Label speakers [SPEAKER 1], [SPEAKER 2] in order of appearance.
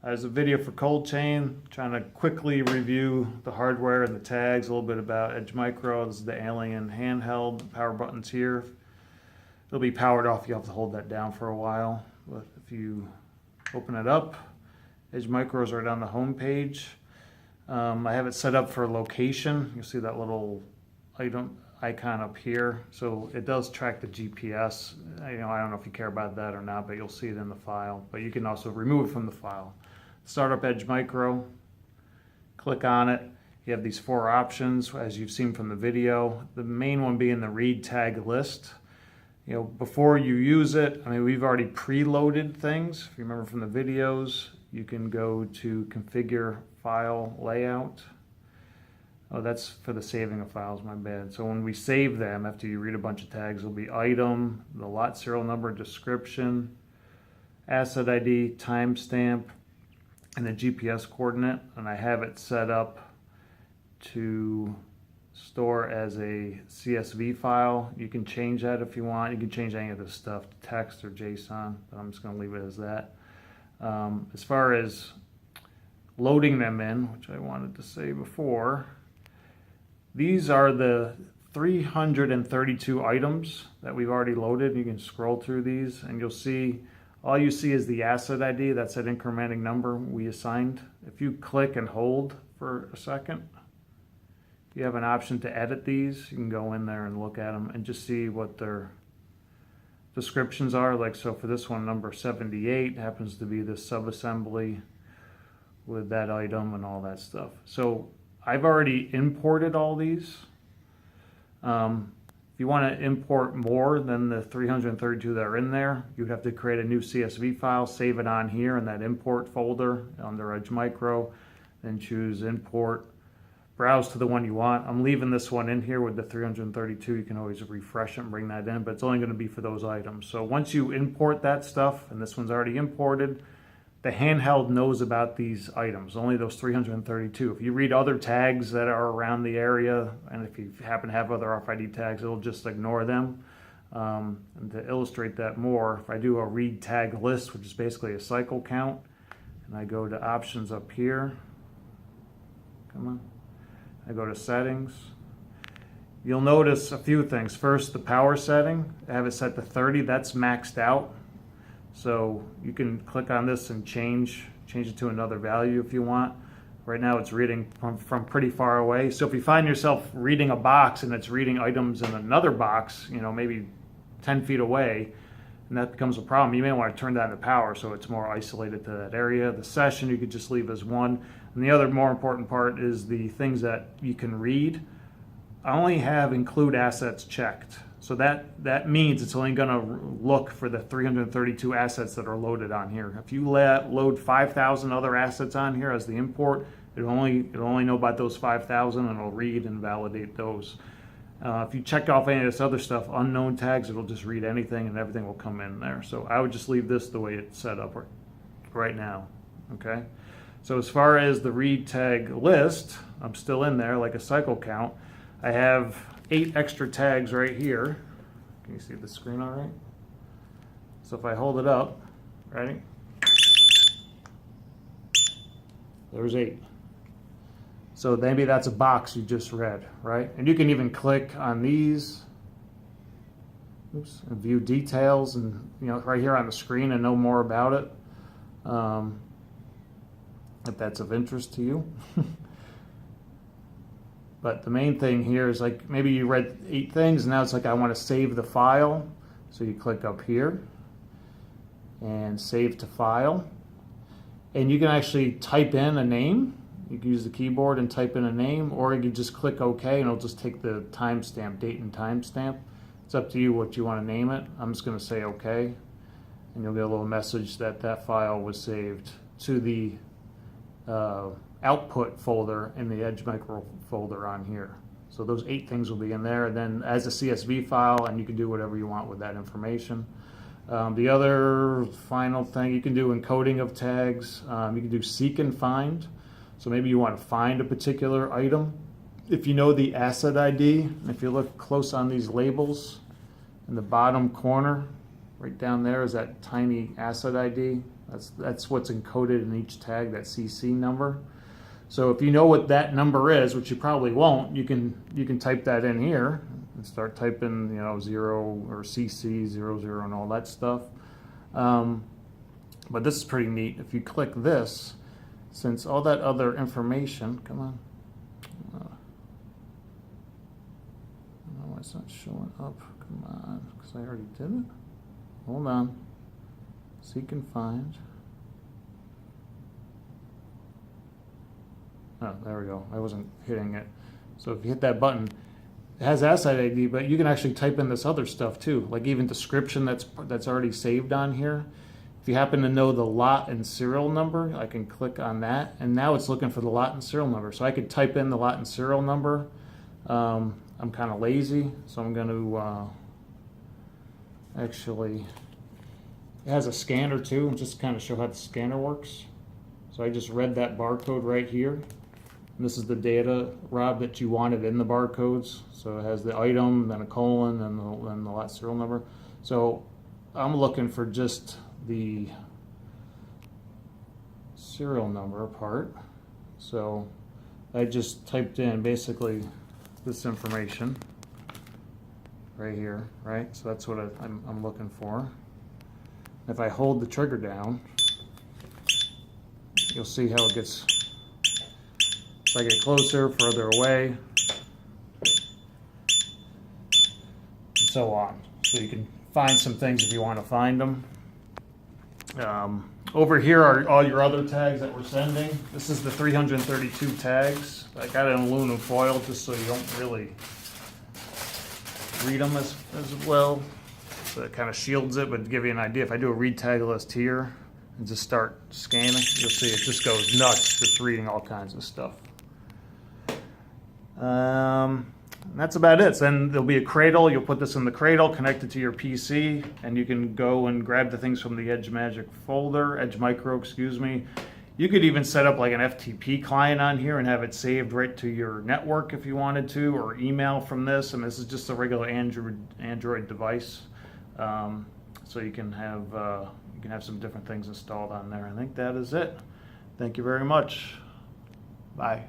[SPEAKER 1] There's a video for ColdChain, trying to quickly review the hardware and the tags, a little bit about EdgeMicro. This is the Alien handheld, power buttons here. It'll be powered off, you have to hold that down for a while. But if you open it up, EdgeMicro is right on the home page. I have it set up for location. You'll see that little icon up here. So it does track the GPS. I don't know if you care about that or not, but you'll see it in the file. But you can also remove it from the file. Start up EdgeMicro, click on it. You have these 4 options, as you've seen from the video. The main one being the read tag list. Before you use it, we've already preloaded things. If you remember from the videos, you can go to configure file layout. Oh, that's for the saving of files, my bad. So when we save them, after you read a bunch of tags, will be item, the lot serial number, description, asset ID, timestamp, and the GPS coordinate. And I have it set up to store as a CSV file. You can change that if you want. You can change any of this stuff to text or JSON, but I'm just going to leave it as that. As far as loading them in, which I wanted to say before, these are the 332 items that we've already loaded. You can scroll through these and you'll see, all you see is the asset ID. That's that incrementing number we assigned. If you click and hold for a second, you have an option to edit these. You can go in there and look at them and just see what their descriptions are. Like, so for this one, number 78 happens to be this subassembly with that item and all that stuff. So I've already imported all these. If you want to import more than the 332 that are in there, you'd have to create a new CSV file, save it on here in that import folder under EdgeMicro, then choose import, browse to the one you want. I'm leaving this one in here with the 332. You can always refresh it and bring that in, but it's only going to be for those items. So once you import that stuff, and this one's already imported, the handheld knows about these items, only those 332. If you read other tags that are around the area, and if you happen to have other RFID tags, it'll just ignore them. And to illustrate that more, if I do a read tag list, which is basically a cycle count, and I go to options up here, come on, I go to settings, you'll notice a few things. First, the power setting, I have it set to 30, that's maxed out. So you can click on this and change it to another value if you want. Right now it's reading from pretty far away. So if you find yourself reading a box and it's reading items in another box, maybe 10 feet away, and that becomes a problem, you may want to turn down the power so it's more isolated to that area. The session you could just leave as 1. And the other more important part is the things that you can read. I only have include assets checked. So that means it's only going to look for the 332 assets that are loaded on here. If you load 5,000 other assets on here as the import, it'll only know about those 5,000 and it'll read and validate those. If you check off any of this other stuff, unknown tags, it'll just read anything and everything will come in there. So I would just leave this the way it's set up right now. Okay. So as far as the read tag list, I'm still in there like a cycle count. I have 8 extra tags right here. Can you see the screen all right? So if I hold it up, ready? There's 8. So maybe that's a box you just read, right? And you can even click on these, oops, and view details and, right here on the screen and know more about it. If that's of interest to you. But the main thing here is like maybe you read 8 things and now it's like I want to save the file. So you click up here and save to file. And you can actually type in a name. You can use the keyboard and type in a name, or you can just click OK and it'll just take the timestamp, date and timestamp. It's up to you what you want to name it. I'm just going to say OK. And you'll get a little message that that file was saved to the output folder in the EdgeMicro folder on here. So those 8 things will be in there, and then as a CSV file, and you can do whatever you want with that information. The other final thing, you can do encoding of tags. You can do seek and find. So maybe you want to find a particular item. If you know the asset ID, if you look close on these labels, in the bottom corner, right down there is that tiny asset ID. That's what's encoded in each tag, that CC number. So if you know what that number is, which you probably won't, you can type that in here and start typing, 0 or CC 00 and all that stuff. But this is pretty neat. If you click this, since all that other information, come on. No, it's not showing up. Come on, because I already did it. Hold on. Seek and find. Oh, there we go. I wasn't hitting it. So if you hit that button, it has Asset ID, but you can actually type in this other stuff too, like even description that's already saved on here. If you happen to know the lot and serial number, I can click on that, and now it's looking for the lot and serial number. So I could type in the lot and serial number. I'm kind of lazy, so I'm going to actually, it has a scanner too, just to kind of show how the scanner works. So I just read that barcode right here. And this is the data, Rob, that you wanted in the barcodes. So it has the item, then a colon, and the lot serial number. So I'm looking for just the serial number part. So I just typed in basically this information right here, right? So that's what I'm looking for. If I hold the trigger down, you'll see how it gets, as I get closer, further away, and so on. So you can find some things if you want to find them. Over here are all your other tags that we're sending. This is the 332 tags. I got it in aluminum foil just so you don't really read them as well. So it kind of shields it, but to give you an idea, if I do a read tag list here and just start scanning, you'll see it just goes nuts, just reading all kinds of stuff. That's about it. So then there'll be a cradle. You'll put this in the cradle, connect it to your PC, and you can go and grab the things from the EdgeMicro, excuse me. You could even set up like an FTP client on here and have it saved right to your network if you wanted to, or email from this. And this is just a regular Android device, so you can have some different things installed on there. I think that is it. Thank you very much. Bye.